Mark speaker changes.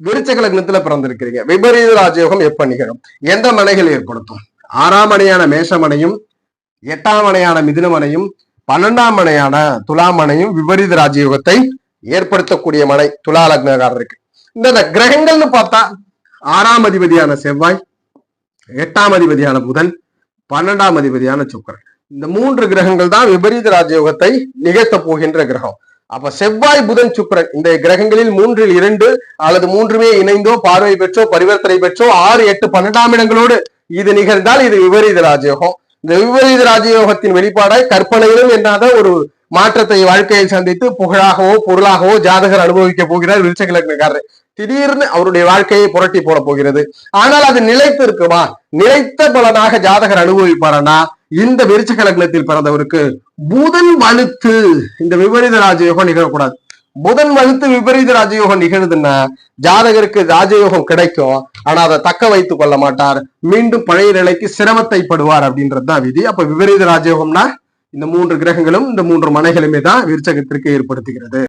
Speaker 1: விருச்சக லக்னத்துல பிறந்திருக்கிறீங்க, விபரீத ராஜயோகம் எப்ப நிகழும், எந்த மனைகள் ஏற்படுத்தும்? 6ஆம் மனையான மேஷமனையும், 8ஆம் மனையான மிதுனமனையும், 12ஆம் மனையான துலாமனையும் விபரீத ராஜயோகத்தை ஏற்படுத்தக்கூடிய மனை துலா லக்னக்காரருக்கு. இந்த கிரகங்கள்னு பார்த்தா 6ஆம் அதிபதியான செவ்வாய், 8ஆம் அதிபதியான புதன், 12ஆம் அதிபதியான சுக்கிரன், இந்த 3 கிரகங்கள் தான் விபரீத ராஜயோகத்தை நிகழ்த்த போகின்ற கிரகம். அப்ப செவ்வாய் புதன் சுக்கிரன் இந்த கிரகங்களில் 3ல் 2 அல்லது 3மே இணைந்தோ பார்வை பெற்றோ பரிவர்த்தனை பெற்றோ 6, 8, 12ஆம் இடங்களோடு இது நிகழ்ந்தால் இது விபரீத ராஜயோகம். இந்த விபரீத ராஜயோகத்தின் வெளிப்பாடாய் கற்பனையிலும் என்னாத ஒரு மாற்றத்தை வாழ்க்கையில் சந்தித்து புகழாகவோ பொருளாகவோ ஜாதகர் அனுபவிக்க போகிறார் விருச்சக லக்னக்காரர். திடீர்னு அவருடைய வாழ்க்கையை புரட்டி போட போகிறது. ஆனால் அது நிலைத்து இருக்குமா? நிலைத்த பலனாக ஜாதகர் அனுபவிப்பாரனா? இந்த விருச்சக லக்னத்தில் பிறந்தவருக்கு புதன் வலுத்து இந்த விபரீத ராஜயோகம் நிகழக்கூடாது. புதன் வலுத்து விபரீத ராஜயோகம் நிகழுதுன்னா ஜாதகருக்கு ராஜயோகம் கிடைக்கும், ஆனா அதை தக்க வைத்துக் கொள்ள மாட்டார், மீண்டும் பழைய நிலைக்கு சிரமத்தை படுவார் அப்படின்றதுதான் விதி. அப்ப விபரீத ராஜயோகம்னா இந்த 3 கிரகங்களும் இந்த 3 மனைகளுமே தான் விருச்சகத்திற்கு ஏற்படுத்துகிறது.